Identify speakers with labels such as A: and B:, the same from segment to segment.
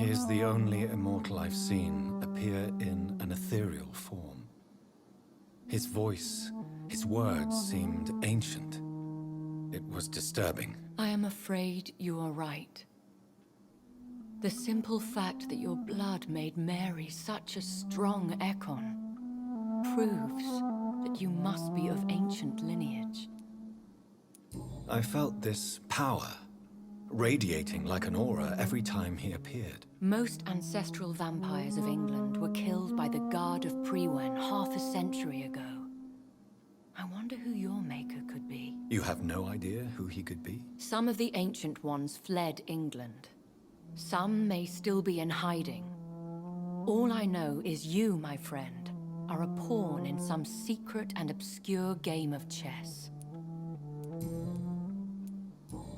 A: He is the only immortal I've seen appear in an ethereal form. His voice, his words seemed ancient. It was disturbing.
B: I am afraid you are right. The simple fact that your blood made Mary such a strong Ekon proves that you must be of ancient lineage.
A: I felt this power radiating like an aura every time he appeared.
B: Most ancestral vampires of England were killed by the Guard of Priwen half a century ago. I wonder who your maker could be.
A: You have no idea who he could be?
B: Some of the ancient ones fled England. Some may still be in hiding. All I know is you, my friend, are a pawn in some secret and obscure game of chess.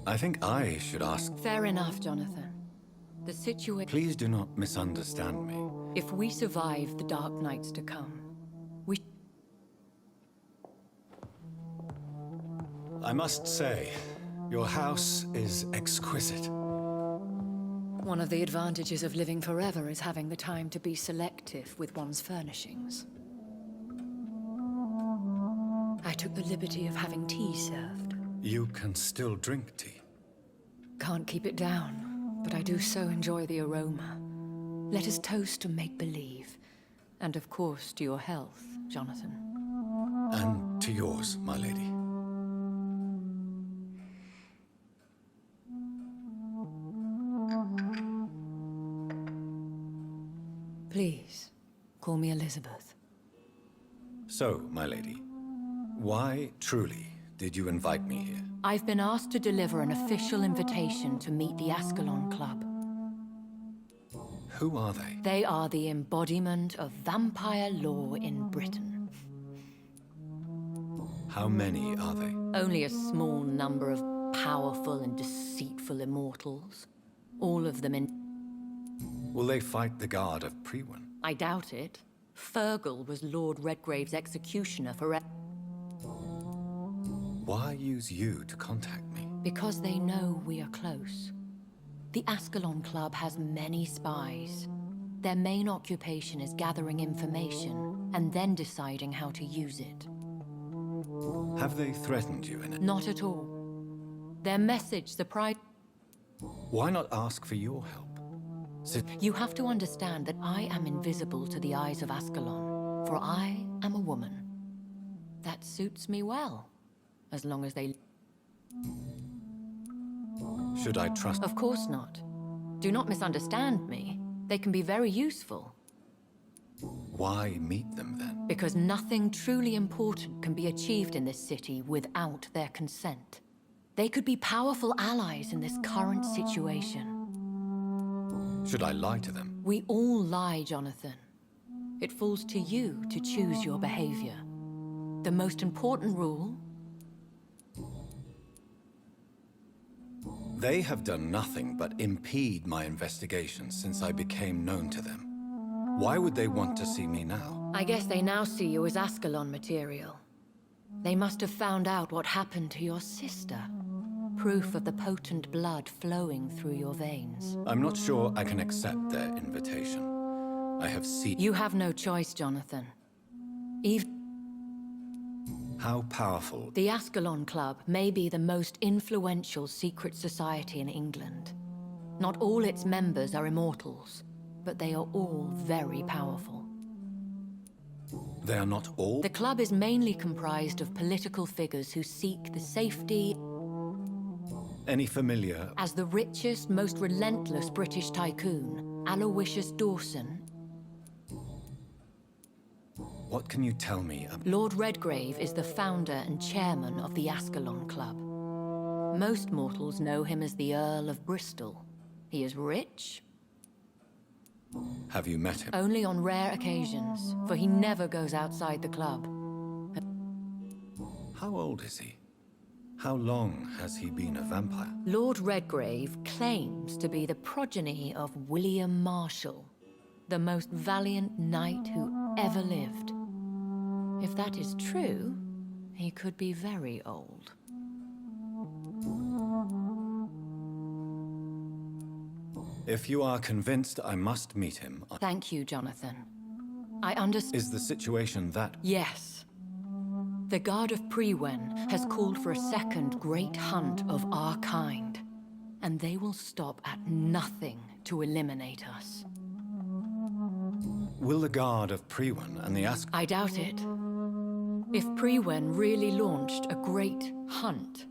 A: I think I should ask...
B: Fair enough, Jonathan. The situation...
A: Please do not misunderstand me.
B: If we survive the dark nights to come, we...
A: I must say, your house is exquisite.
B: One of the advantages of living forever is having the time to be selective with one's furnishings. I took the liberty of having tea served.
A: You can still drink tea.
B: Can't keep it down, but I do so enjoy the aroma. Let us toast to make-believe. And of course, to your health, Jonathan.
A: And to yours, my lady.
B: Please, call me Elizabeth.
A: So, my lady, why, truly, did you invite me here?
B: I've been asked to deliver an official invitation to meet the Ascalon Club.
A: Who are they?
B: They are the embodiment of vampire law in Britain.
A: How many are they?
B: Only a small number of powerful and deceitful immortals. All of them in...
A: Will they fight the Guard of Priwen?
B: I doubt it. Fergal was Lord Redgrave's executioner for...
A: Why use you to contact me?
B: Because they know we are close. The Ascalon Club has many spies. Their main occupation is gathering information and then deciding how to use it.
A: Have they threatened you in it?
B: Not at all. Their message surprised...
A: Why not ask for your help?
B: You have to understand that I am invisible to the eyes of Ascalon, for I am a woman. That suits me well, as long as they...
A: Should I trust...
B: Of course not. Do not misunderstand me. They can be very useful.
A: Why meet them then?
B: Because nothing truly important can be achieved in this city without their consent. They could be powerful allies in this current situation.
A: Should I lie to them?
B: We all lie, Jonathan. It falls to you to choose your behavior. The most important rule...
A: They have done nothing but impede my investigations since I became known to them. Why would they want to see me now?
B: I guess they now see you as Ascalon material. They must have found out what happened to your sister. Proof of the potent blood flowing through your veins.
A: I'm not sure I can accept their invitation. I have seen...
B: You have no choice, Jonathan.
A: How powerful...
B: The Ascalon Club may be the most influential secret society in England. Not all its members are immortals, but they are all very powerful.
A: They are not all?
B: The club is mainly comprised of political figures who seek the safety...
A: Any familiar...
B: As the richest, most relentless British tycoon, Aloysius Dawson...
A: What can you tell me about...
B: Lord Redgrave is the founder and chairman of the Ascalon Club. Most mortals know him as the Earl of Bristol. He is rich.
A: Have you met him?
B: Only on rare occasions, for he never goes outside the club.
A: How old is he? How long has he been a vampire?
B: Lord Redgrave claims to be the progeny of William Marshall, the most valiant knight who ever lived. If that is true, he could be very old.
A: If you are convinced I must meet him,
B: Thank you, Jonathan. I understand.
A: is the situation that...
B: Yes. The Guard of Prewen has called for a second great hunt of our kind, and they will stop at nothing to eliminate us.
A: Will the Guard of Prewen and the
B: I doubt it. If Prewen really launched a great hunt,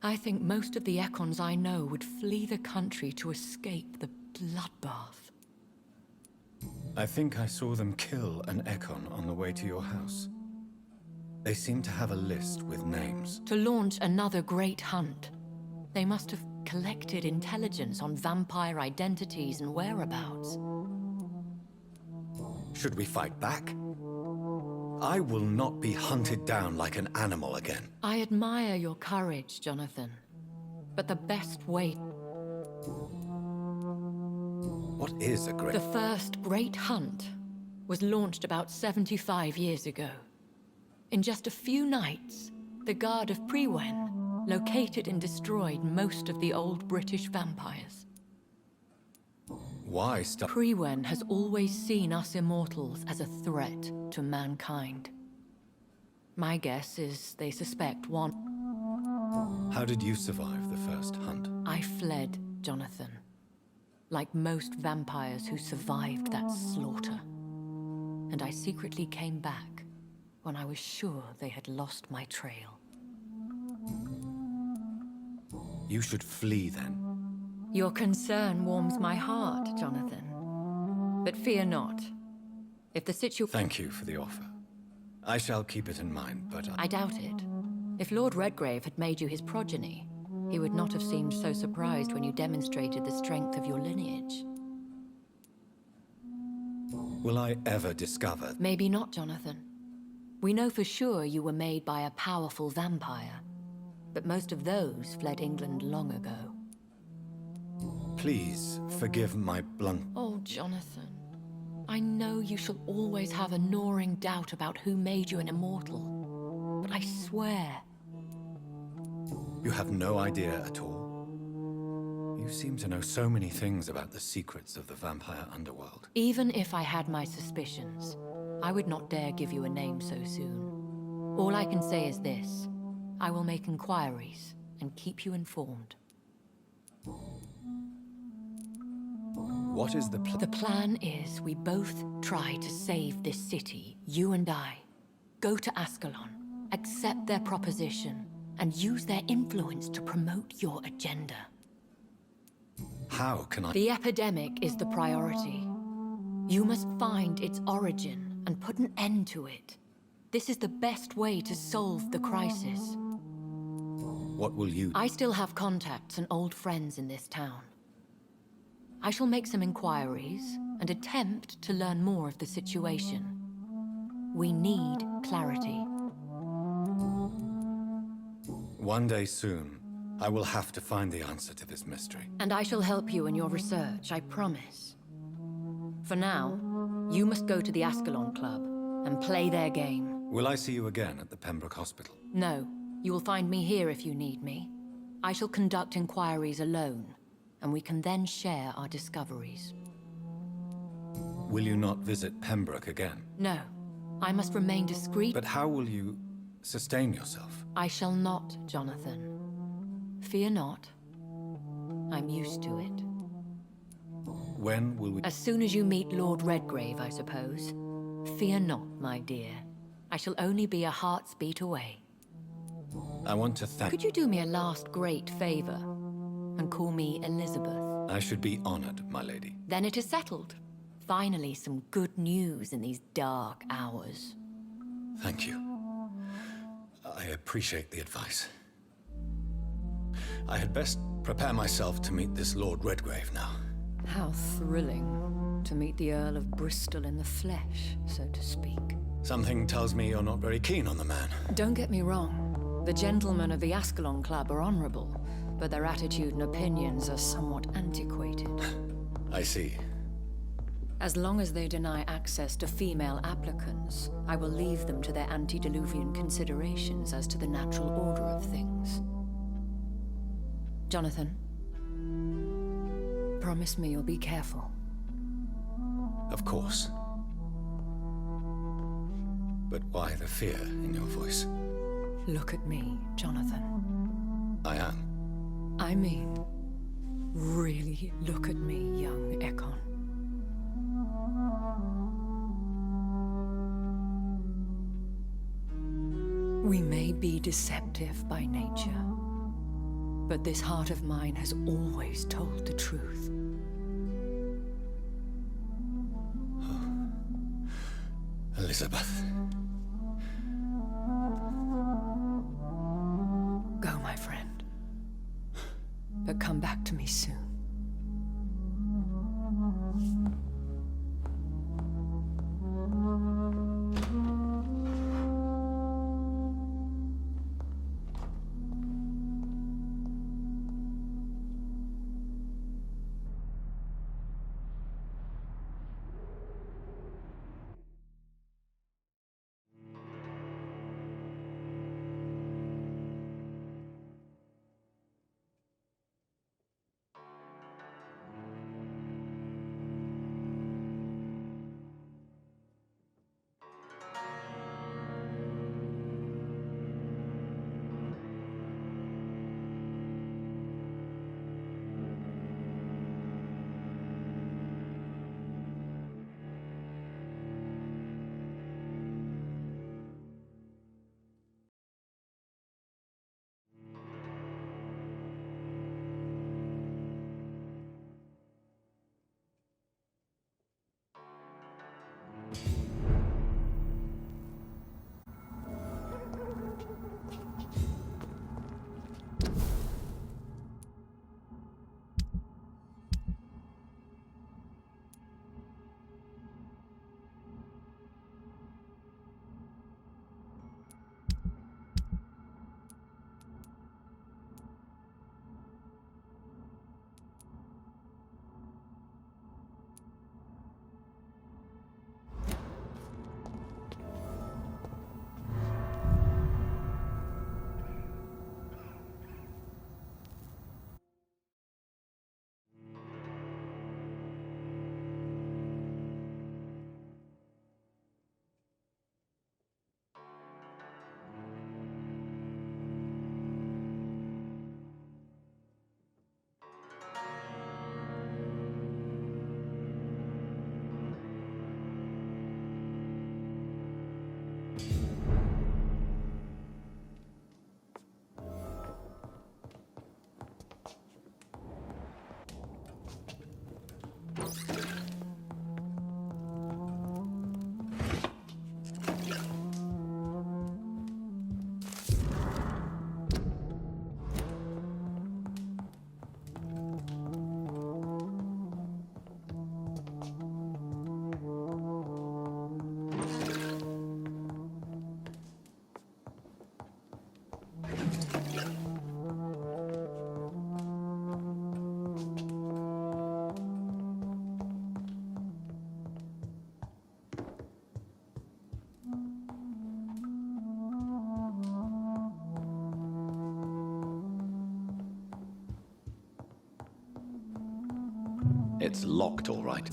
B: I think most of the Ekons I know would flee the country to escape the bloodbath.
A: I think I saw them kill an Ekon on the way to your house. They seem to have a list with names.
B: To launch another great hunt, they must have collected intelligence on vampire identities and whereabouts.
A: Should we fight back? I will not be hunted down like an animal again.
B: I admire your courage, Jonathan. But the best way...
A: What is a great...
B: The first great hunt was launched about 75 years ago. In just a few nights, the Guard of Prewen located and destroyed most of the old British vampires.
A: Why stop?
B: Prewen has always seen us immortals as a threat to mankind. My guess is they suspect one...
A: How did you survive the first hunt?
B: I fled, Jonathan. Like most vampires who survived that slaughter. And I secretly came back when I was sure they had lost my trail.
A: You should flee then.
B: Your concern warms my heart, Jonathan. But fear not. If the
A: Thank you for the offer. I shall keep it in mind, but...
B: I doubt it. If Lord Redgrave had made you his progeny, he would not have seemed so surprised when you demonstrated the strength of your lineage.
A: Will I ever discover...
B: Maybe not, Jonathan. We know for sure you were made by a powerful vampire, but most of those fled England long ago.
A: Please, forgive my blunt...
B: Oh, Jonathan. I know you shall always have a gnawing doubt about who made you an immortal, but I swear...
A: You have no idea at all. You seem to know so many things about the secrets of the vampire underworld.
B: Even if I had my suspicions, I would not dare give you a name so soon. All I can say is this. I will make inquiries and keep you informed.
A: What is the plan?
B: The plan is we both try to save this city, you and I. Go to Ascalon, accept their proposition, and use their influence to promote your agenda.
A: How can I...
B: The epidemic is the priority. You must find its origin and put an end to it. This is the best way to solve the crisis.
A: What will you...
B: I still have contacts and old friends in this town. I shall make some inquiries and attempt to learn more of the situation. We need clarity.
A: One day soon, I will have to find the answer to this mystery.
B: And I shall help you in your research, I promise. For now, you must go to the Ascalon Club and play their game.
A: Will I see you again at the Pembroke Hospital?
B: No, you will find me here if you need me. I shall conduct inquiries alone, and we can then share our discoveries.
A: Will you not visit Pembroke again?
B: No, I must remain discreet.
A: But how will you sustain yourself?
B: I shall not, Jonathan. Fear not. I'm used to it.
A: When will we...
B: As soon as you meet Lord Redgrave, I suppose. Fear not, my dear. I shall only be a heart's beat away.
A: I want to thank...
B: Could you do me a last great favor and call me Elizabeth?
A: I should be honored, my lady.
B: Then it is settled. Finally, some good news in these dark hours.
A: Thank you. I appreciate the advice. I had best prepare myself to meet this Lord Redgrave now.
B: How thrilling to meet the Earl of Bristol in the flesh, so to speak.
A: Something tells me you're not very keen on the man.
B: Don't get me wrong. The gentlemen of the Ascalon Club are honorable, but their attitude and opinions are somewhat antiquated.
A: I see.
B: As long as they deny access to female applicants, I will leave them to their antediluvian considerations as to the natural order of things. Jonathan, Promise me you'll be careful.
A: Of course. But why the fear in your voice?
B: Look at me, Jonathan.
A: I am.
B: I mean, really look at me, young Ekon. We may be deceptive by nature, but this heart of mine has always told the truth.
A: Elizabeth.
B: Go, my friend. But come back to me soon.
A: It's locked, all right.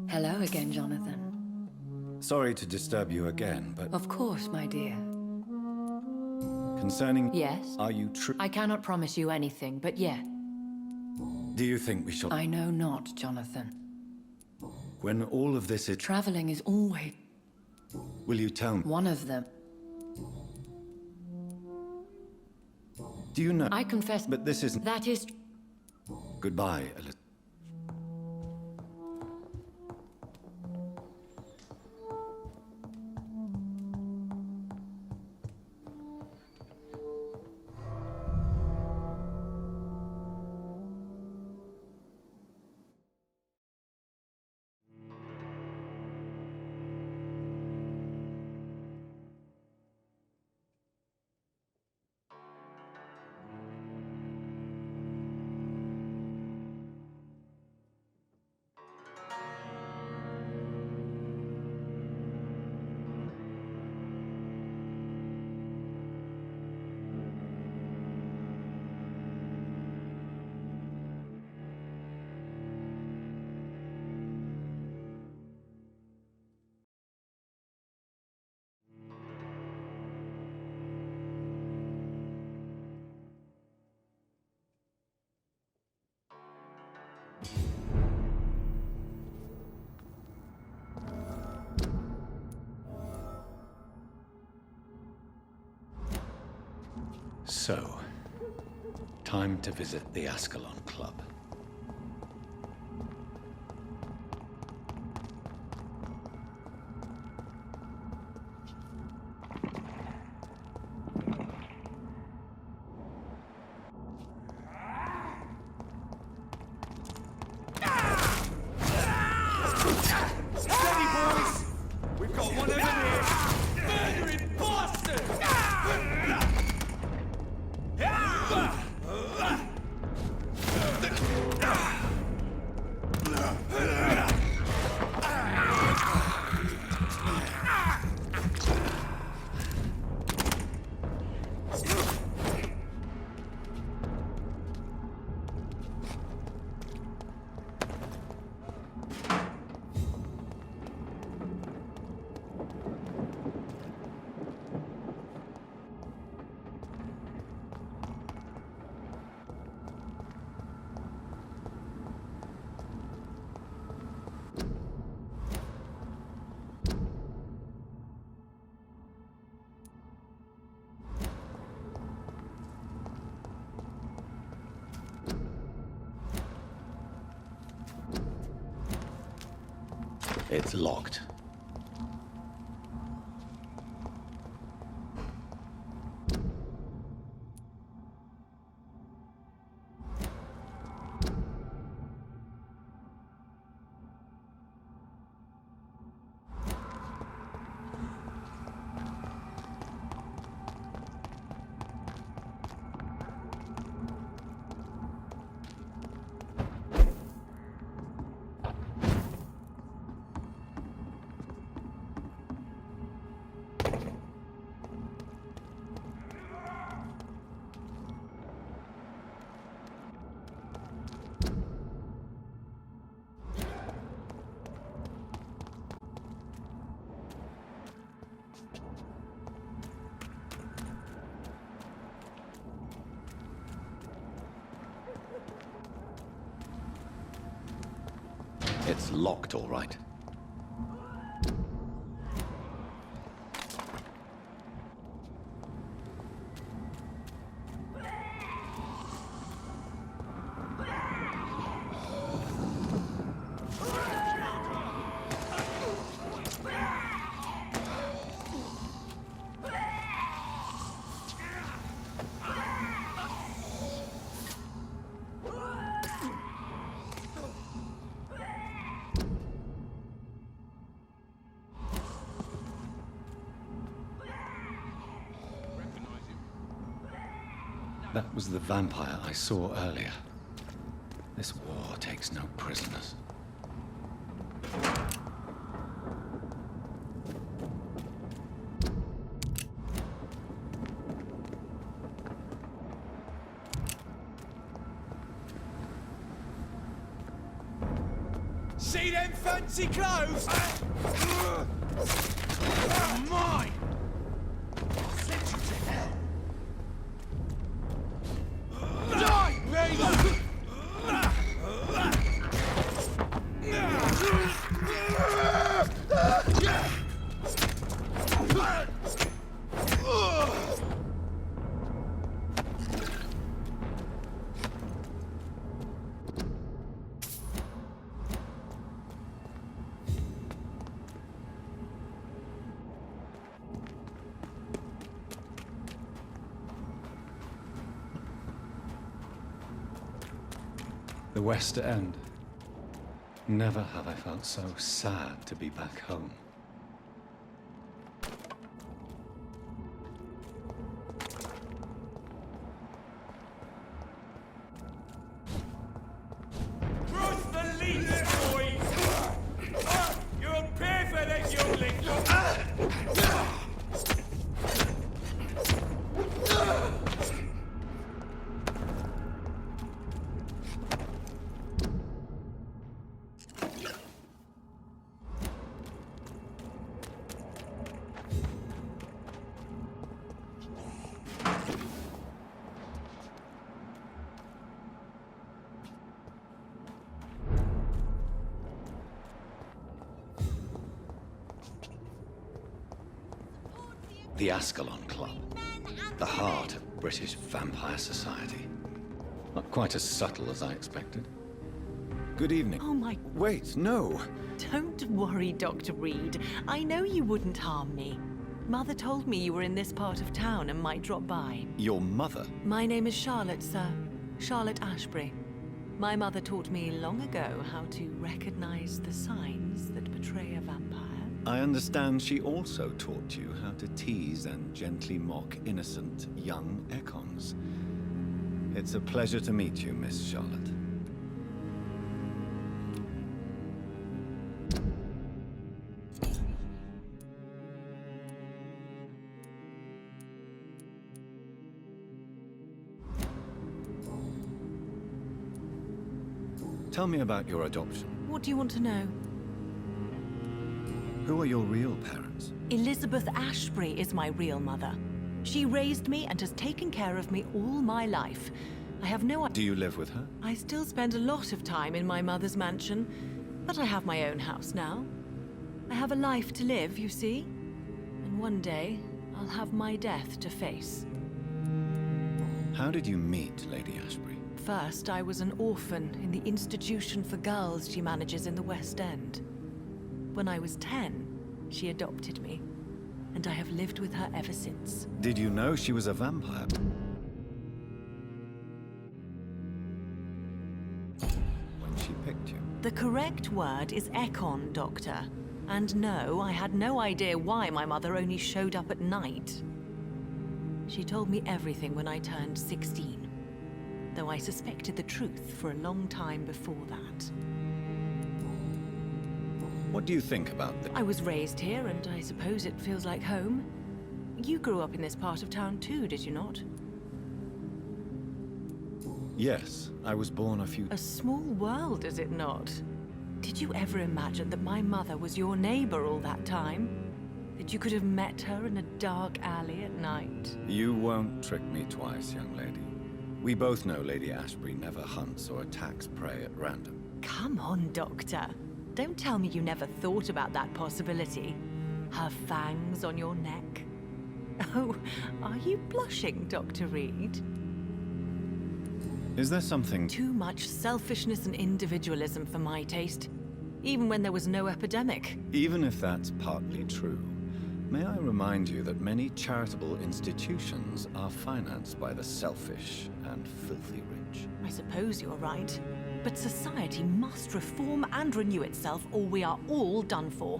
B: Hello again, Jonathan.
A: Sorry to disturb you again, but
B: Of course, my dear.
A: concerning...
B: Yes?
A: Are you true?
B: I cannot promise you anything, but yeah.
A: Do you think we shall...
B: I know not, Jonathan.
A: When all of this is...
B: Traveling is always
A: Will you tell me?
B: one of them.
A: Do you know...
B: I confess...
A: But this isn't...
B: That is...
A: Goodbye, Elizabeth. So, time to visit the Ascalon Club. It's locked. It's locked, all right. That was the vampire I saw earlier. This war takes no prisoners.
C: See them fancy clothes? They're mine! I'll send you to hell. Die, Reid!
A: The West End. Never have I felt so sad to be back home.
C: Cross the leader, boys! You'll pay for this, youngling!
A: The Ascalon Club. The heart of British Vampire Society. Not quite as subtle as I expected. Good evening.
D: Oh my...
A: Wait, no!
D: Don't worry, Dr. Reid. I know you wouldn't harm me. Mother told me you were in this part of town and might drop by.
A: Your mother?
D: My name is Charlotte, sir. Charlotte Ashbury. My mother taught me long ago how to recognize the signs that betray a vampire.
A: I understand she also taught you how to tease and gently mock innocent young Ekons. It's a pleasure to meet you, Miss Charlotte. Tell me about your adoption.
D: What do you want to know?
A: Who are your real parents?
D: Elizabeth Ashbury is my real mother. She raised me and has taken care of me all my life. I have no...
A: Do you live with her?
D: I still spend a lot of time in my mother's mansion, but I have my own house now. I have a life to live, you see. And one day, I'll have my death to face.
A: How did you meet Lady Ashbury?
D: First, I was an orphan in the institution for girls she manages in the West End. When I was 10, she adopted me, and I have lived with her ever since.
A: Did you know she was a vampire? When she picked you?
D: The correct word is Ekon, Doctor. And no, I had no idea why my mother only showed up at night. She told me everything when I turned 16, though I suspected the truth for a long time before that.
A: What do you think about this?
D: I was raised here, and I suppose it feels like home. You grew up in this part of town too, did you not?
A: Yes, I was born a few...
D: A small world, is it not? Did you ever imagine that my mother was your neighbor all that time? That you could have met her in a dark alley at night?
A: You won't trick me twice, young lady. We both know Lady Ashbury never hunts or attacks prey at random.
D: Come on, Doctor. Don't tell me you never thought about that possibility. Her fangs on your neck. Oh, are you blushing, Dr. Reid?
A: Is there something...
D: Too much selfishness and individualism for my taste, even when there was no epidemic.
A: Even if that's partly true, may I remind you that many charitable institutions are financed by the selfish and filthy rich.
D: I suppose you're right. But society must reform and renew itself, or we are all done for.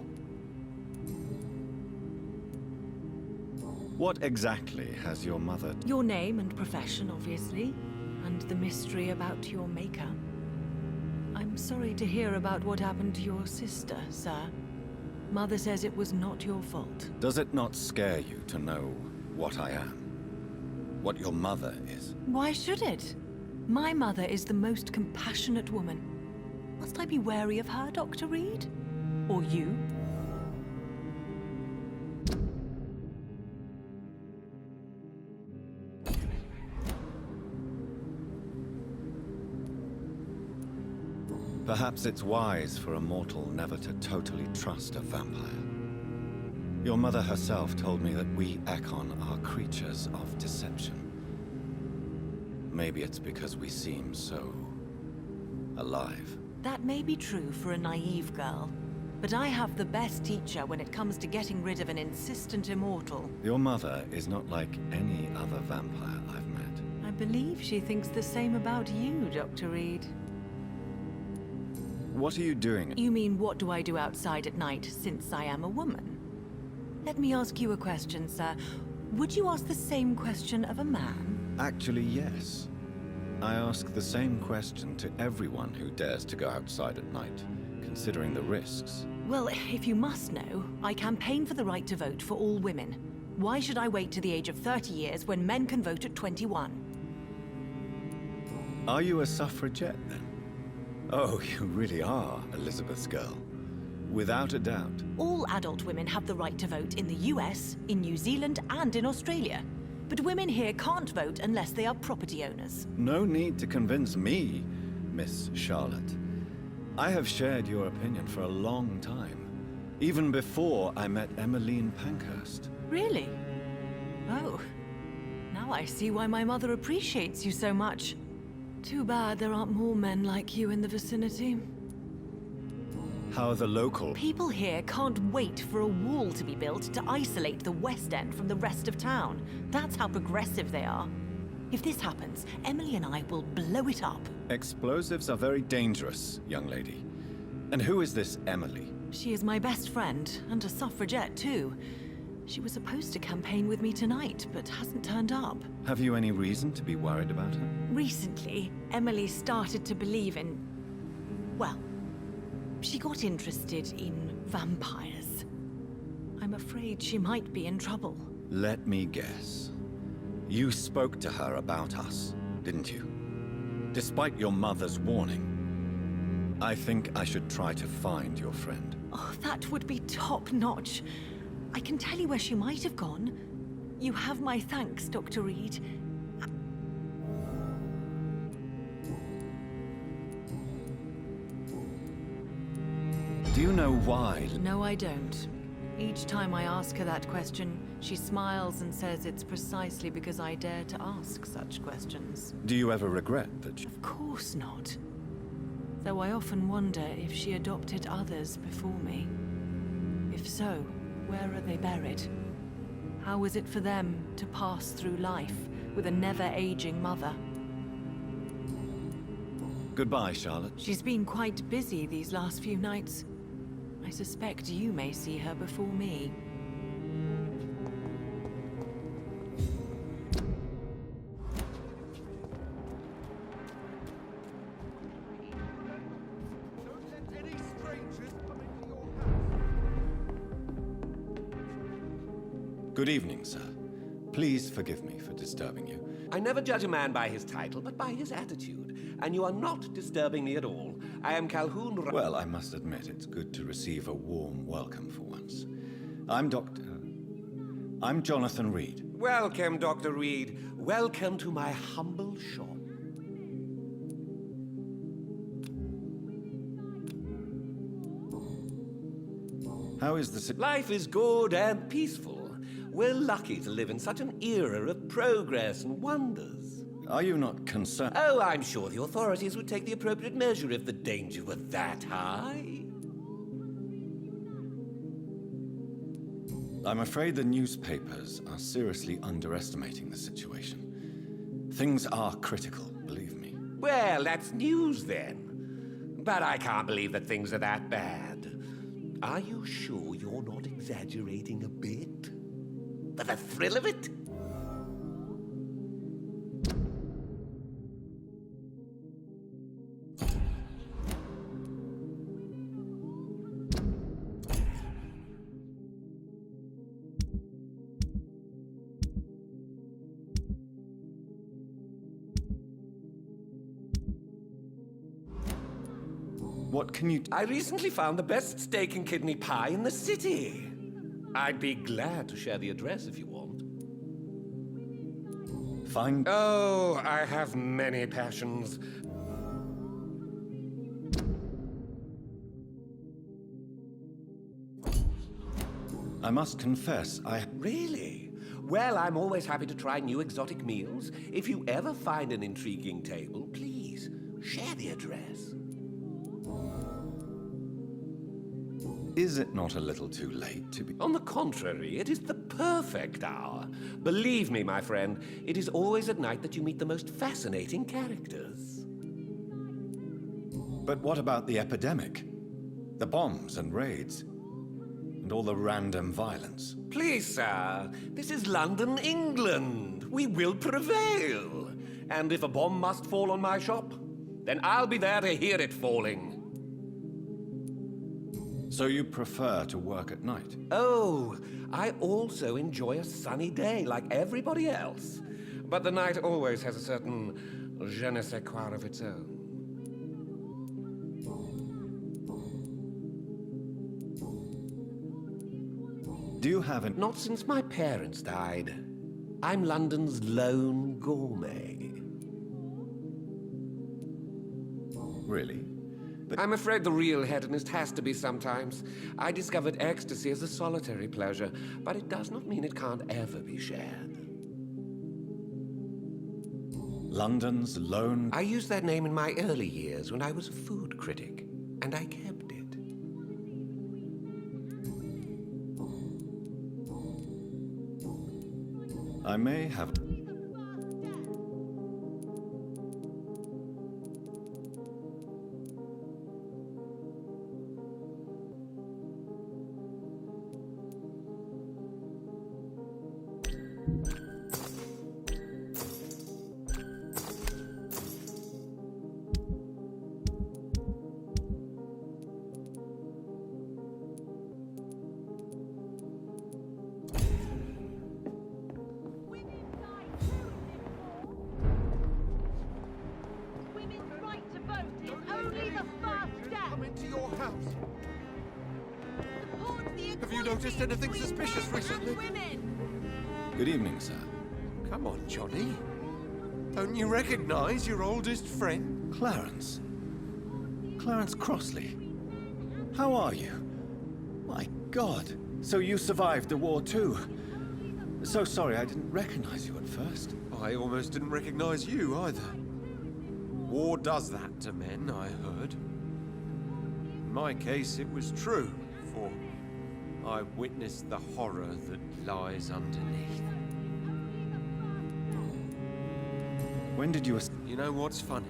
A: What exactly has your mother...
D: Your name and profession, obviously, and the mystery about your maker. I'm sorry to hear about what happened to your sister, sir. Mother says it was not your fault.
A: Does it not scare you to know what I am? What your mother is?
D: Why should it? My mother is the most compassionate woman. Must I be wary of her, Dr. Reid? Or you?
A: Perhaps it's wise for a mortal never to totally trust a vampire. Your mother herself told me that we Ekon are creatures of deception. Maybe it's because we seem so... alive.
D: That may be true for a naive girl, but I have the best teacher when it comes to getting rid of an insistent immortal.
A: Your mother is not like any other vampire I've met.
D: I believe she thinks the same about you, Dr. Reid.
A: What are you doing?
D: You mean, what do I do outside at night since I am a woman? Let me ask you a question, sir. Would you ask the same question of a man?
A: Actually, yes. I ask the same question to everyone who dares to go outside at night, considering the risks.
D: Well, if you must know, I campaign for the right to vote for all women. Why should I wait to the age of 30 years when men can vote at 21?
A: Are you a suffragette, then? Oh, you really are Elizabeth's girl. Without a doubt.
D: All adult women have the right to vote in the US, in New Zealand, and in Australia. But women here can't vote unless they are property owners.
A: No need to convince me, Miss Charlotte. I have shared your opinion for a long time, even before I met Emmeline Pankhurst.
D: Really? Oh. Now Now I see why my mother appreciates you so much. Too bad there aren't more men like you in the vicinity.
A: How are the local...
D: People here can't wait for a wall to be built to isolate the West End from the rest of town. That's how progressive they are. If this happens, Emily and I will blow it up.
A: Explosives are very dangerous, young lady. And who is this Emily?
D: She is my best friend, and a suffragette too. She was supposed to campaign with me tonight, but hasn't turned up.
A: Have you any reason to be worried about her?
D: Recently, Emily started to believe in... well, she got interested in vampires. I'm afraid she might be in trouble.
A: Let me guess. You spoke to her about us, didn't you? Despite your mother's warning. I think I should try to find your friend.
D: Oh, that would be top-notch. I can tell you where she might have gone. You have my thanks, Dr. Reid.
A: Do you know why?
D: No, I don't. Each time I ask her that question, she smiles and says it's precisely because I dare to ask such questions.
A: Do you ever regret that
D: Of course not. Though I often wonder if she adopted others before me. If so, where are they buried? How was it for them to pass through life with a never-aging mother?
A: Goodbye, Charlotte.
D: She's been quite busy these last few nights. I suspect you may see her before me.
A: Good evening, sir. Please forgive me for disturbing you.
E: I never judge a man by his title, but by his attitude. And you are not disturbing me at all. I am Calhoun
A: Well, I must admit, it's good to receive a warm welcome for once. I'm Jonathan Reid.
E: Welcome, Dr. Reid. Welcome to my humble shop.
A: How is the...
E: Life is good and peaceful. We're lucky to live in such an era of progress and wonders.
A: Are you not concerned?
E: Oh, I'm sure the authorities would take the appropriate measure if the danger were that high.
A: I'm afraid the newspapers are seriously underestimating the situation. Things are critical, believe me.
E: Well, that's news then. But I can't believe that things are that bad. Are you sure you're not exaggerating a bit? For the thrill of it?
A: What can you...
E: I recently found the best steak and kidney pie in the city. I'd be glad to share the address if you want.
A: Find...
E: Oh, I have many passions.
A: I must confess,
E: Really? Well, I'm always happy to try new exotic meals. If you ever find an intriguing table, please share the address.
A: Is it not a little too late to be...
E: On the contrary, it is the perfect hour. Believe me, my friend, it is always at night that you meet the most fascinating characters.
A: But what about the epidemic? The bombs and raids? And all the random violence?
E: Please, sir, this is London, England. We will prevail. And if a bomb must fall on my shop, then I'll be there to hear it falling.
A: So you prefer to work at night?
E: Oh, I also enjoy a sunny day like everybody else. But the night always has a certain je ne sais quoi of its own.
A: Do you have an...
E: Not since my parents died. I'm London's lone gourmet.
A: Really?
E: I'm afraid the real hedonist has to be sometimes. I discovered ecstasy as a solitary pleasure, but it does not mean it can't ever be shared.
A: London's lone...
E: I used that name in my early years when I was a food critic, and I kept it.
A: I may have...
F: Women's right to vote is only the first step.
G: Come into your house.
F: Support the
G: Have you
F: equality
G: noticed anything
F: between
G: suspicious
F: men and
G: recently?
F: women.
A: Good evening, sir.
G: Come on, Johnny. Don't you recognize your oldest friend?
A: Clarence. Clarence Crossley. How are you? My God. So you survived the war too. So sorry I didn't recognize you at first.
G: I almost didn't recognize you either. War does that to men, I heard. In my case, it was true, for I witnessed the horror that lies underneath.
A: When did you...
G: You know what's funny?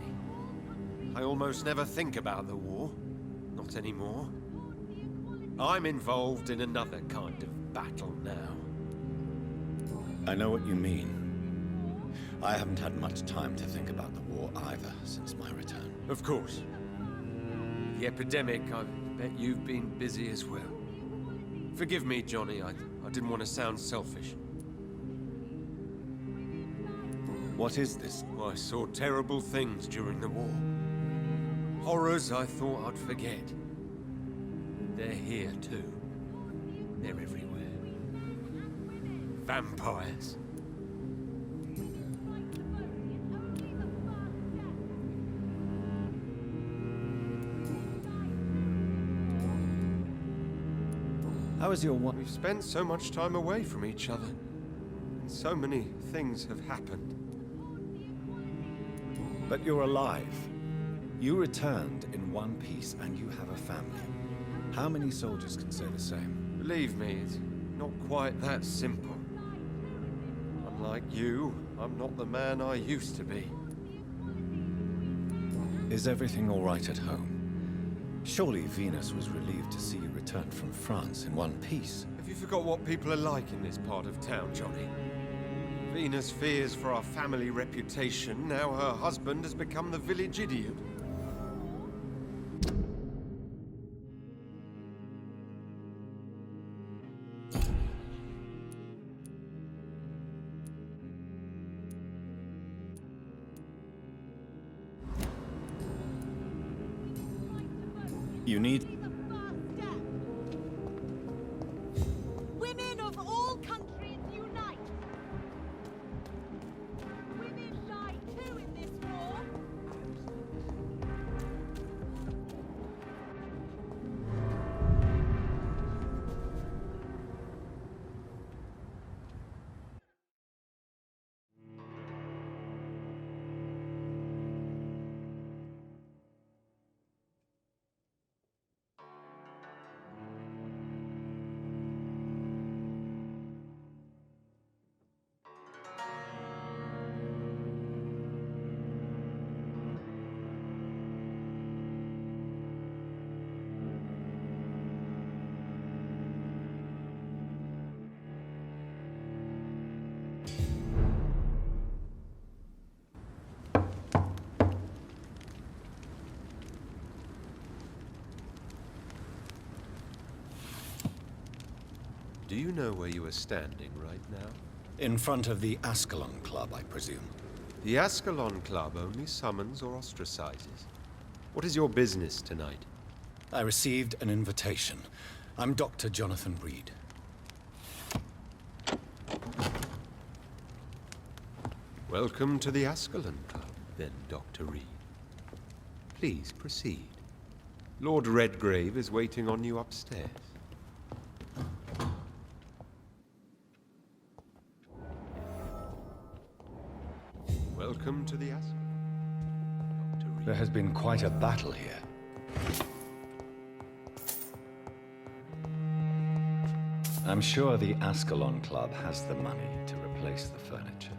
G: I almost never think about the war. Not anymore. I'm involved in another kind of battle now.
A: I know what you mean. I haven't had much time to think about the war either since my return.
G: Of course. The epidemic, I bet you've been busy as well. Forgive me, Johnny, I didn't want to sound selfish.
A: What is this?
G: I saw terrible things during the war. Horrors I thought I'd forget. They're here too. They're everywhere. Vampires.
A: How is your wife?
G: We've spent so much time away from each other. And so many things have happened.
A: But you're alive. You returned in one piece and you have a family. How many soldiers can say the same?
G: Believe me, it's not quite that simple. Unlike you, I'm not the man I used to be.
A: Is everything all right at home? Surely Venus was relieved to see you return from France in one piece.
G: Have you forgot what people are like in this part of town, Johnny? Venus fears for our family reputation. Now her husband has become the village idiot.
A: You need...
F: Women of all countries unite. Women die too in this war.
G: Do you know where you are standing right now?
A: In front of the Ascalon Club, I presume.
G: The Ascalon Club only summons or ostracizes. What is your business tonight?
A: I received an invitation. I'm Dr. Jonathan Reid.
G: Welcome to the Ascalon Club, then, Dr. Reid. Please proceed. Lord Redgrave is waiting on you upstairs. Welcome to the
A: There has been quite a battle here. I'm sure the Ascalon Club has the money to replace the furniture.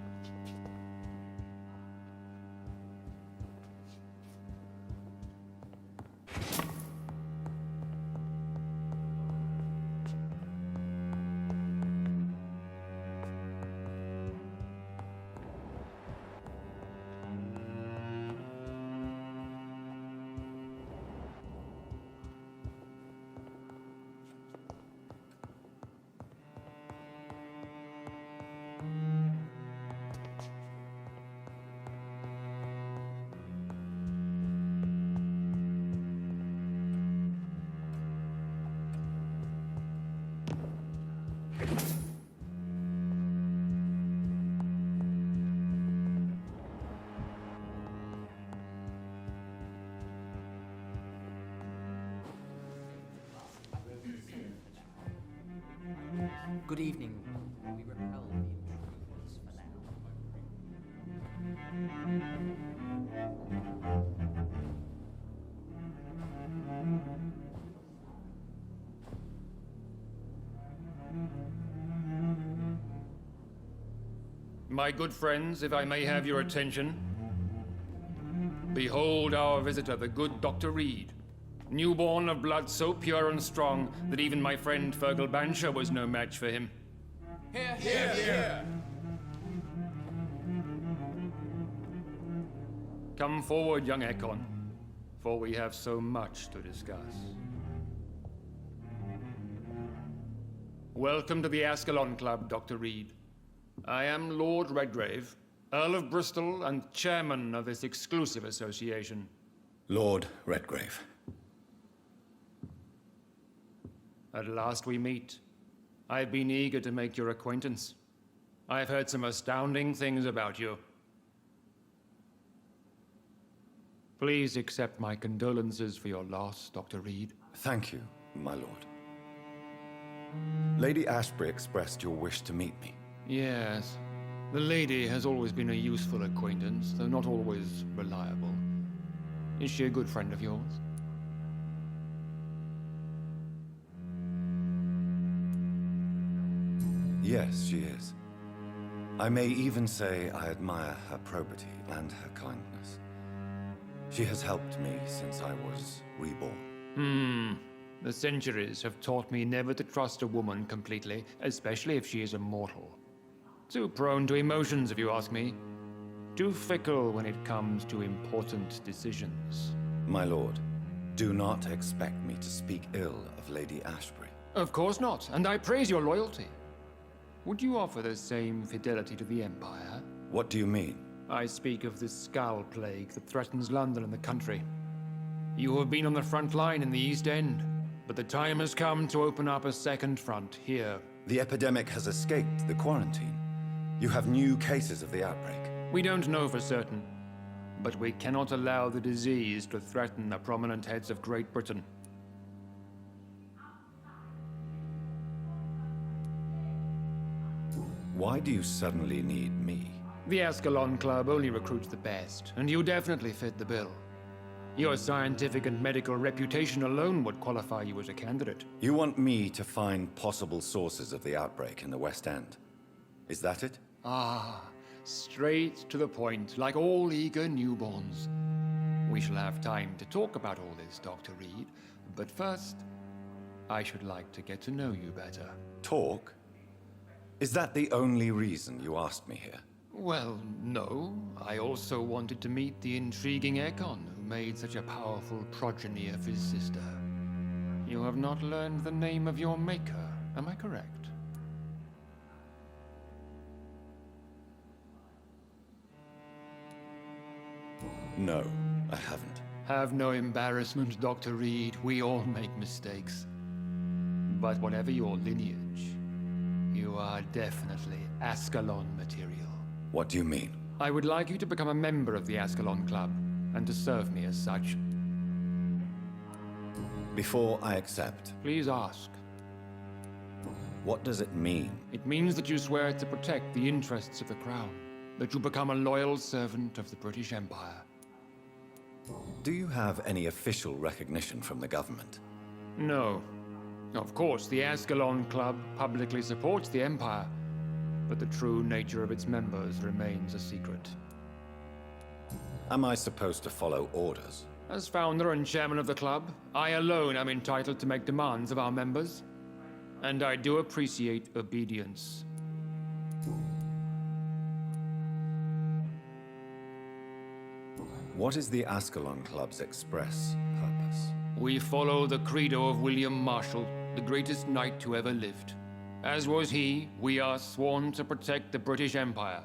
H: Good evening. We repel the intruders for now.
C: My good friends, if I may have your attention. Behold our visitor, the good Dr. Reid. Newborn of blood so pure and strong that even my friend Fergal Bansher was no match for him.
H: Here, here, here!
C: Come forward, young Ekon, for we have so much to discuss. Welcome to the Ascalon Club, Dr. Reid. I am Lord Redgrave, Earl of Bristol and chairman of this exclusive association.
A: Lord Redgrave.
C: At last we meet. I've been eager to make your acquaintance. I've heard some astounding things about you. Please accept my condolences for your loss, Dr. Reid.
A: Thank you, my lord. Lady Ashbury expressed your wish to meet me.
C: Yes. The lady has always been a useful acquaintance, though not always reliable. Is she a good friend of yours?
A: Yes, she is. I may even say I admire her probity and her kindness. She has helped me since I was reborn.
C: The centuries have taught me never to trust a woman completely, especially if she is a mortal. Too prone to emotions, if you ask me. Too fickle when it comes to important decisions.
A: My lord, do not expect me to speak ill of Lady Ashbury.
C: Of course not, and I praise your loyalty. Would you offer the same fidelity to the Empire?
A: What do you mean?
C: I speak of the Skull Plague that threatens London and the country. You have been on the front line in the East End, but the time has come to open up a second front here.
A: The epidemic has escaped the quarantine. You have new cases of the outbreak.
C: We don't know for certain, but we cannot allow the disease to threaten the prominent heads of Great Britain.
A: Why do you suddenly need me?
C: The Ascalon Club only recruits the best, and you definitely fit the bill. Your scientific and medical reputation alone would qualify you as a candidate.
A: You want me to find possible sources of the outbreak in the West End. Is that it?
C: Ah, straight to the point, like all eager newborns. We shall have time to talk about all this, Dr. Reid, but first, I should like to get to know you better.
A: Talk? Is that the only reason you asked me here?
C: Well, no. I also wanted to meet the intriguing Ekon, who made such a powerful progeny of his sister. You have not learned the name of your maker, am I correct?
A: No, I haven't.
C: Have no embarrassment, Dr. Reid. We all make mistakes. But whatever your lineage, you are definitely Ascalon material.
A: What do you mean?
C: I would like you to become a member of the Ascalon Club, and to serve me as such.
A: Before I accept,
C: Please ask.
A: what does it mean?
C: It means that you swear to protect the interests of the Crown, that you become a loyal servant of the British Empire.
A: Do you have any official recognition from the government?
C: No. Of course, the Ascalon Club publicly supports the Empire, but the true nature of its members remains a secret.
A: Am I supposed to follow orders?
C: As founder and chairman of the club, I alone am entitled to make demands of our members, and I do appreciate obedience.
A: What is the Ascalon Club's express purpose?
C: We follow the credo of William Marshall, the greatest knight who ever lived. As was he, we are sworn to protect the British Empire.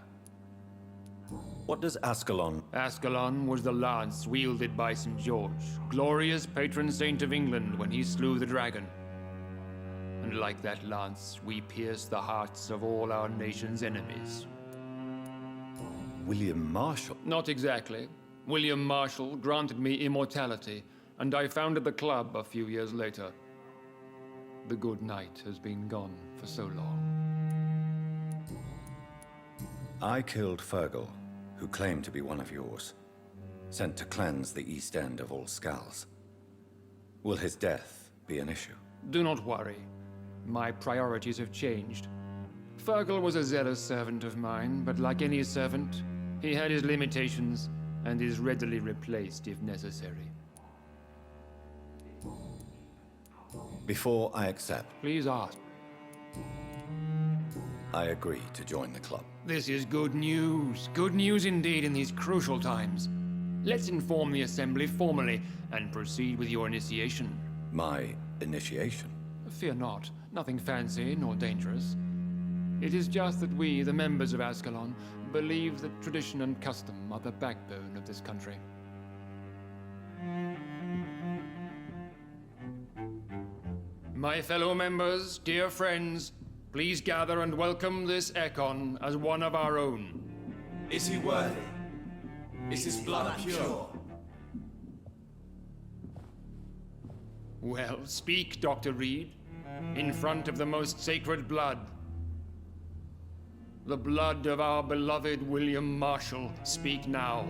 A: What does Ascalon...
C: Ascalon was the lance wielded by St. George, glorious patron saint of England when he slew the dragon. And like that lance, we pierce the hearts of all our nation's enemies.
A: William Marshall?
C: Not exactly. William Marshall granted me immortality, and I founded the club a few years later. The good knight has been gone for so long.
A: I killed Fergal, who claimed to be one of yours, sent to cleanse the East End of all Skulls. Will his death be an issue?
C: Do not worry. My priorities have changed. Fergal was a zealous servant of mine, but like any servant, he had his limitations and is readily replaced if necessary.
A: Before I accept,
C: Please ask.
A: I agree to join the club.
C: This is good news. Good news indeed in these crucial times. Let's inform the Assembly formally and proceed with your initiation.
A: My initiation?
C: Fear not. Nothing fancy nor dangerous. It is just that we, the members of Ascalon, believe that tradition and custom are the backbone of this country. My fellow members, dear friends, please gather and welcome this Ekon as one of our own.
I: Is he worthy? Is his blood pure?
C: Well, speak, Dr. Reid, in front of the most sacred blood. The blood of our beloved William Marshall. Speak now.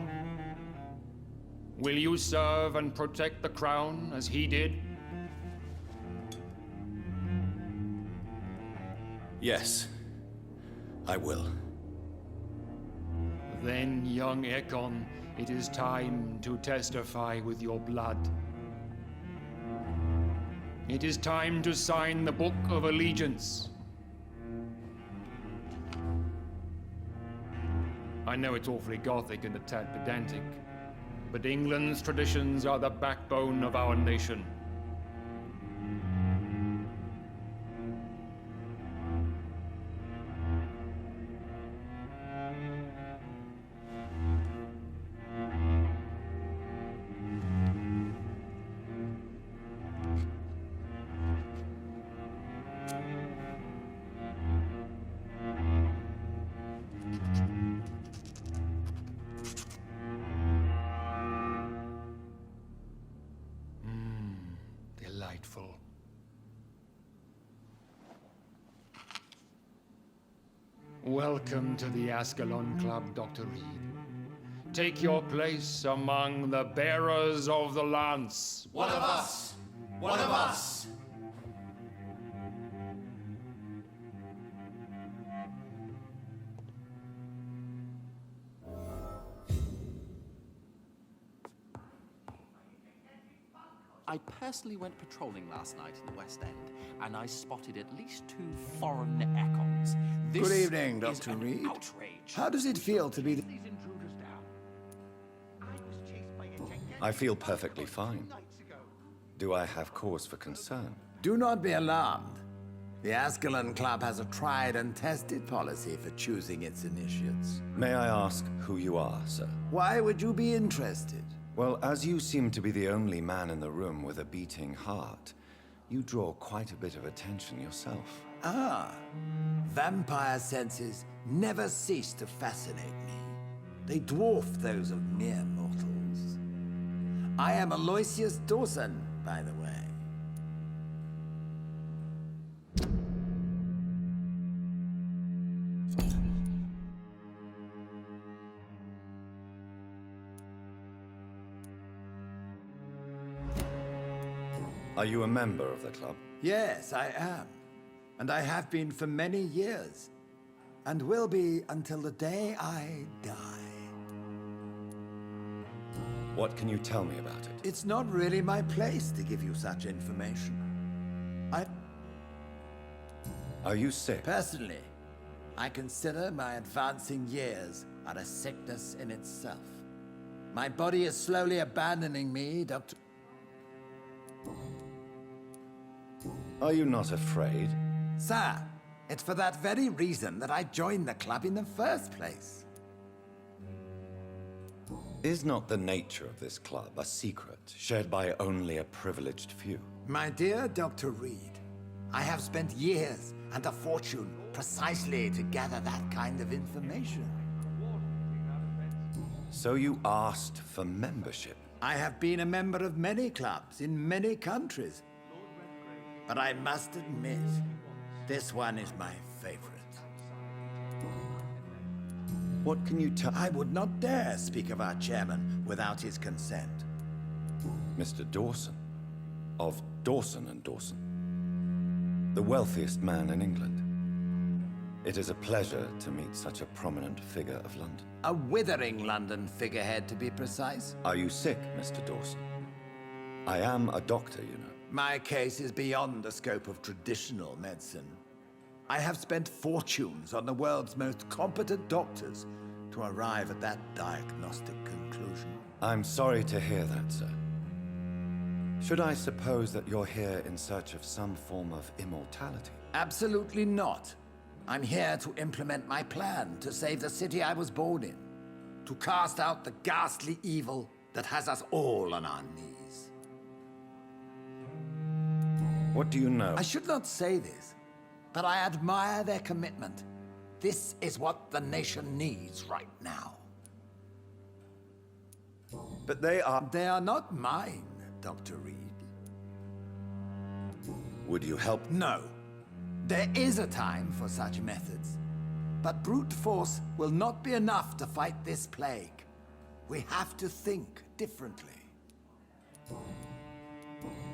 C: Will you serve and protect the crown as he did?
A: Yes, I will.
C: Then, young Ekon, it is time to testify with your blood. It is time to sign the Book of Allegiance. I know it's awfully gothic and a tad pedantic, but England's traditions are the backbone of our nation. Delightful. Welcome to the Ascalon Club, Dr. Reid. Take your place among the bearers of the lance.
I: One of us! One of us!
H: I personally went patrolling last night in the West End, and I spotted at least 2 foreign Ekons. This
J: Good evening,
H: is
J: Dr.
H: an
J: Reid.
H: outrage.
J: How does it feel to be the...
A: I feel perfectly fine. Do I have cause for concern?
J: Do not be alarmed. The Ascalon Club has a tried and tested policy for choosing its initiates.
A: May I ask who you are, sir?
J: Why would you be interested?
A: Well, as you seem to be the only man in the room with a beating heart, you draw quite a bit of attention yourself.
J: Ah, vampire senses never cease to fascinate me. They dwarf those of mere mortals. I am Aloysius Dawson, by the way.
A: Are you a member of the club?
J: Yes, I am. And I have been for many years. And will be until the day I die.
A: What can you tell me about it?
J: It's not really my place to give you such information.
A: Are you sick?
J: Personally, I consider my advancing years are a sickness in itself. My body is slowly abandoning me, Dr.
A: Are you not afraid?
J: Sir, it's for that very reason that I joined the club in the first place.
A: Is not the nature of this club a secret, shared by only a privileged few?
J: My dear Dr. Reid, I have spent years and a fortune precisely to gather that kind of information.
A: So you asked for membership?
J: I have been a member of many clubs in many countries. But I must admit, this one is my favorite.
A: What can you tell?
J: I would not dare speak of our chairman without his consent.
A: Mr. Dawson, of Dawson and Dawson, the wealthiest man in England. It is a pleasure to meet such a prominent figure of London.
J: A withering London figurehead, to be precise.
A: Are you sick, Mr. Dawson? I am a doctor, you know.
J: My case is beyond the scope of traditional medicine. I have spent fortunes on the world's most competent doctors to arrive at that diagnostic conclusion.
A: I'm sorry to hear that, sir. Should I suppose that you're here in search of some form of immortality?
J: Absolutely not. I'm here to implement my plan to save the city I was born in. To cast out the ghastly evil that has us all on our knees.
A: What do you know?
J: I should not say this, but I admire their commitment. This is what the nation needs right now.
A: But they are...
J: They are not mine, Dr. Reid.
A: Would you help?
J: No. There is a time for such methods. But brute force will not be enough to fight this plague. We have to think differently.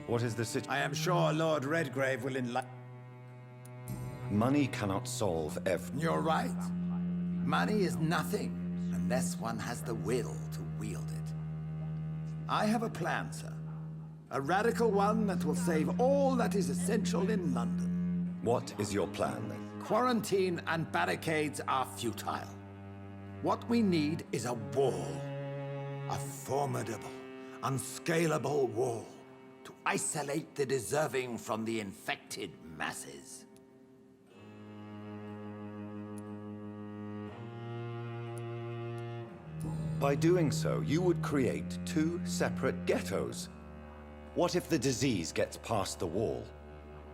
A: What is the situation?
J: I am sure Lord Redgrave will enlighten...
A: Money cannot solve everything.
J: You're right. Money is nothing unless one has the will to wield it. I have a plan, sir. A radical one that will save all that is essential in London.
A: What is your plan, then?
J: Quarantine and barricades are futile. What we need is a wall. A formidable, unscalable wall to isolate the deserving from the infected masses.
A: By doing so, you would create two separate ghettos. What if the disease gets past the wall?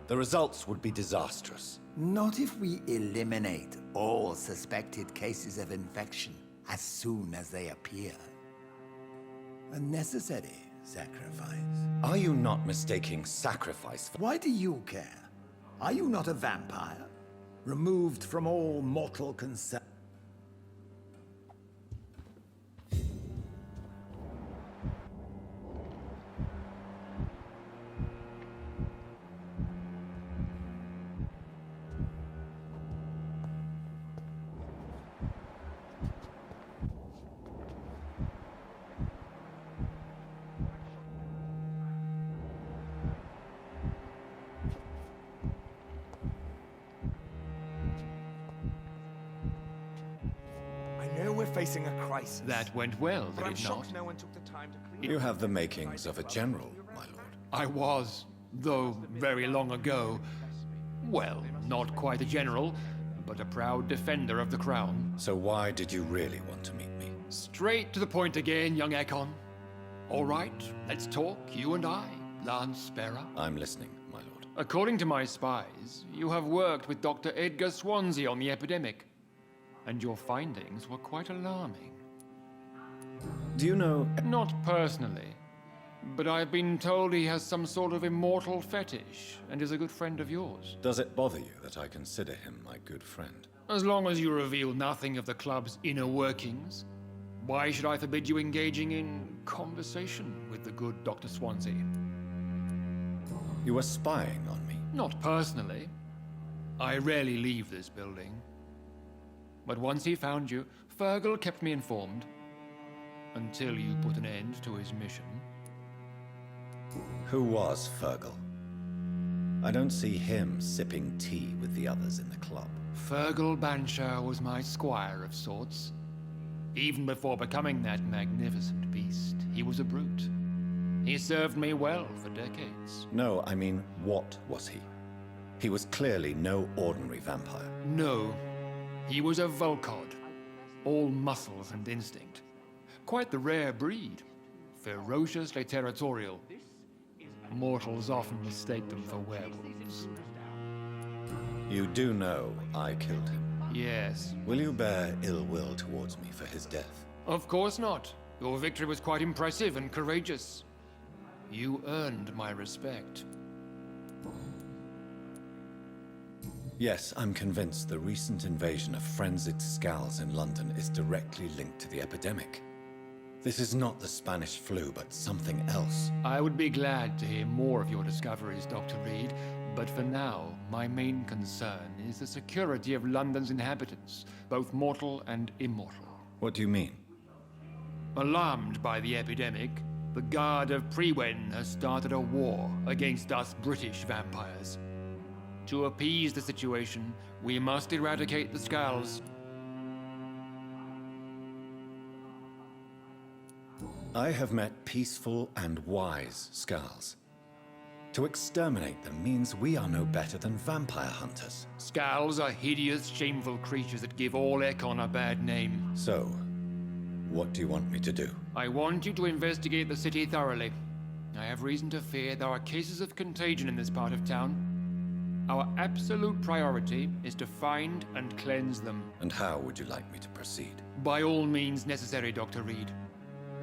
A: The results would be disastrous.
J: Not if we eliminate all suspected cases of infection as soon as they appear. A necessary sacrifice.
A: Are you not mistaking sacrifice for...
J: Why do you care? Are you not a vampire? Removed from all mortal concern?
K: We're facing a crisis.
C: That went well,
K: But I'm
C: did it not?
K: shocked no one took the time to clean
A: You have the makings of a general, my lord.
C: I was, though very long ago. Well, not quite a general, but a proud defender of the crown.
A: So why did you really want to meet me?
C: Straight to the point again, young Ekon. All right, let's talk, you and I, Lance Sparrow.
A: I'm listening, my lord.
C: According to my spies, you have worked with Dr. Edgar Swansea on the epidemic, and your findings were quite alarming.
A: Do you know...
C: Not personally, but I've been told he has some sort of immortal fetish and is a good friend of yours.
A: Does it bother you that I consider him my good friend?
C: As long as you reveal nothing of the club's inner workings, why should I forbid you engaging in conversation with the good Dr. Swansea?
A: You were spying on me?
C: Not personally. I rarely leave this building. But once he found you, Fergal kept me informed. Until you put an end to his mission.
A: Who was Fergal? I don't see him sipping tea with the others in the club.
C: Fergal Banshire was my squire of sorts. Even before becoming that magnificent beast, he was a brute. He served me well for decades.
A: No, I mean, what was he? He was clearly no ordinary vampire.
C: No, he was a Volcod. All muscles and instinct. Quite the rare breed. Ferociously territorial. Mortals often mistake them for werewolves.
A: You do know I killed him.
C: Yes.
A: Will you bear ill will towards me for his death?
C: Of course not. Your victory was quite impressive and courageous. You earned my respect.
A: Yes, I'm convinced the recent invasion of frenzied Scowls in London is directly linked to the epidemic. This is not the Spanish flu, but something else.
C: I would be glad to hear more of your discoveries, Dr. Reid, but for now, my main concern is the security of London's inhabitants, both mortal and immortal.
A: What do you mean?
C: Alarmed by the epidemic, the Guard of Prewen has started a war against us British vampires. To appease the situation, we must eradicate the Scowls.
A: I have met peaceful and wise Scowls. To exterminate them means we are no better than vampire hunters.
C: Scowls are hideous, shameful creatures that give all Ekon a bad name.
A: So, what do you want me to do?
C: I want you to investigate the city thoroughly. I have reason to fear there are cases of contagion in this part of town. Our absolute priority is to find and cleanse them.
A: And how would you like me to proceed?
C: By all means necessary, Dr. Reid.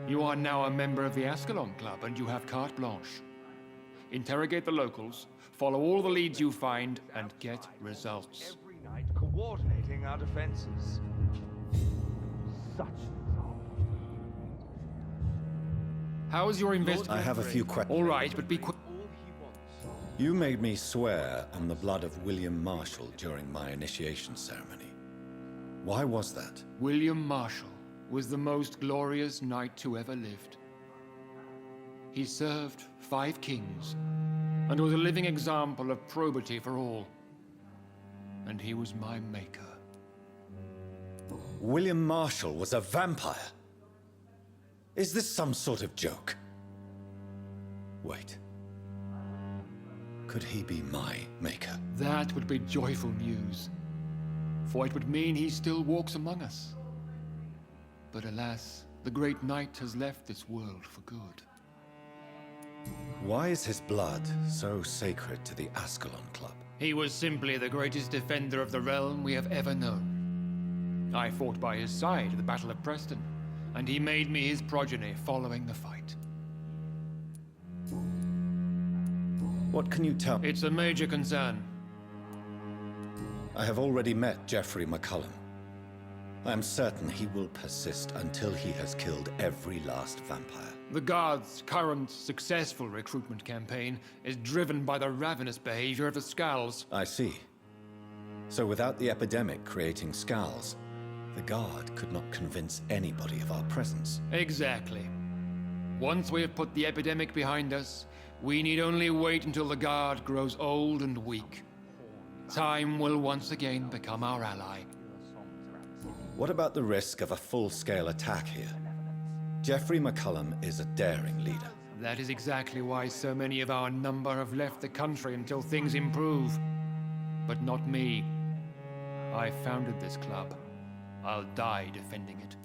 C: You are now a member of the Ascalon Club, and you have carte blanche. Interrogate the locals, follow all the leads you find, and get results.
K: Every night coordinating our defenses. Such
C: How's your investigation?
A: I have a few questions.
C: All right, but be quick.
A: You made me swear on the blood of William Marshall during my initiation ceremony. Why was that?
C: William Marshall was the most glorious knight who ever lived. He served 5 kings, and was a living example of probity for all. And he was my maker.
A: William Marshall was a vampire? Is this some sort of joke? Wait. Could he be my maker?
C: That would be joyful news, for it would mean he still walks among us. But alas, the great knight has left this world for good.
A: Why is his blood so sacred to the Ascalon Club?
C: He was simply the greatest defender of the realm we have ever known. I fought by his side at the Battle of Preston, and he made me his progeny following the fight.
A: What can you tell me?
C: It's a major concern.
A: I have already met Geoffrey McCullum. I am certain he will persist until he has killed every last vampire.
C: The Guard's current successful recruitment campaign is driven by the ravenous behavior of the Scowls.
A: I see. So without the epidemic creating Scowls, the Guard could not convince anybody of our presence.
C: Exactly. Once we have put the epidemic behind us, we need only wait until the Guard grows old and weak. Time will once again become our ally.
A: What about the risk of a full-scale attack here? Geoffrey McCullum is a daring leader.
C: That is exactly why so many of our number have left the country until things improve. But not me. I founded this club. I'll die defending it.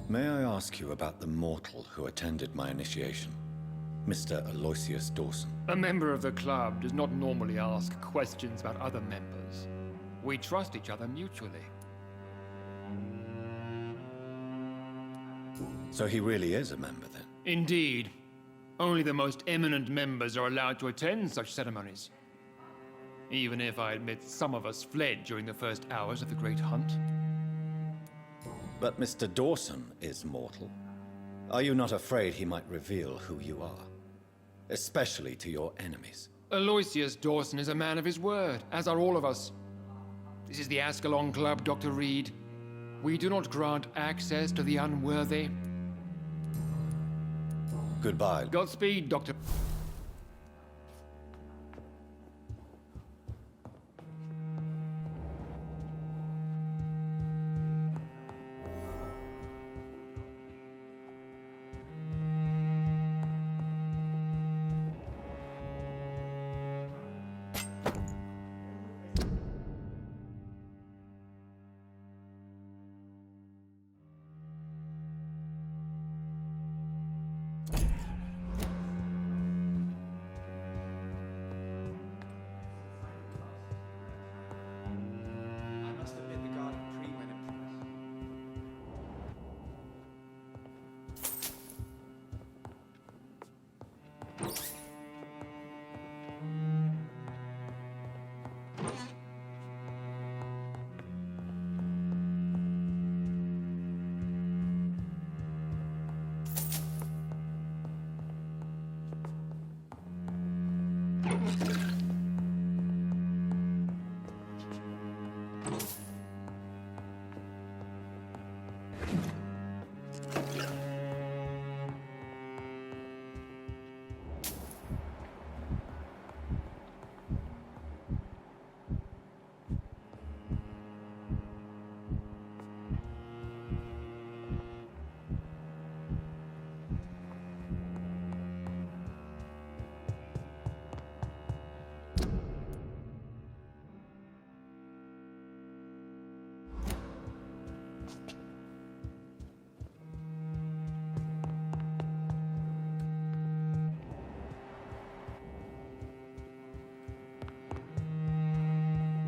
A: May I ask you about the mortal who attended my initiation? Mr. Aloysius Dawson.
C: A member of the club does not normally ask questions about other members. We trust each other mutually.
A: So he really is a member, then?
C: Indeed. Only the most eminent members are allowed to attend such ceremonies. Even if I admit some of us fled during the first hours of the Great Hunt.
A: But Mr. Dawson is mortal. Are you not afraid he might reveal who you are? especially to your enemies.
C: Aloysius Dawson is a man of his word, as are all of us. This is the Ascalon Club, Dr. Reid. We do not grant access to the unworthy.
A: Goodbye.
C: Godspeed, Dr.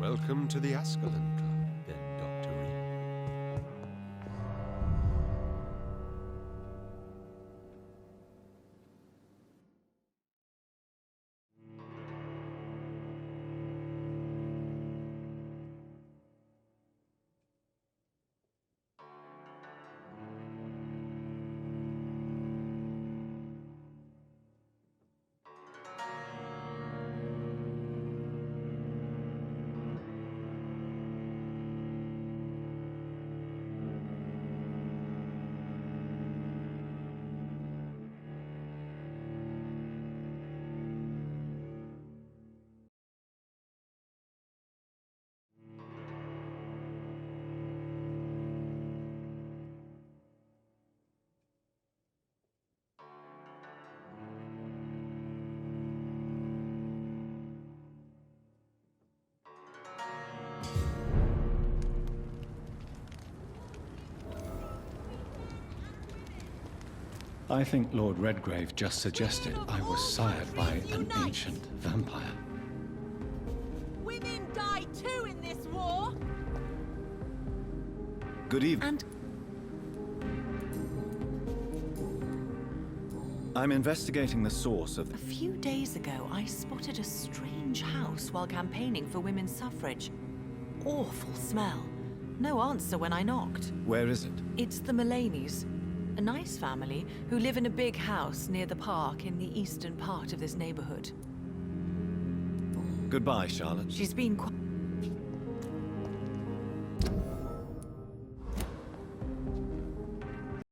G: Welcome to the Ascalon Club, then, Dr. Reid.
A: I think Lord Redgrave just suggested I was sired by an ancient vampire.
F: Women die too in this war!
A: Good evening.
D: And
A: I'm investigating the source of...
D: a few days ago, I spotted a strange house while campaigning for women's suffrage. Awful smell. No answer when I knocked.
A: Where is it?
D: It's the Mullaneys, a nice family who live in a big house near the park in the eastern part of this neighborhood.
A: Goodbye, Charlotte.
D: She's been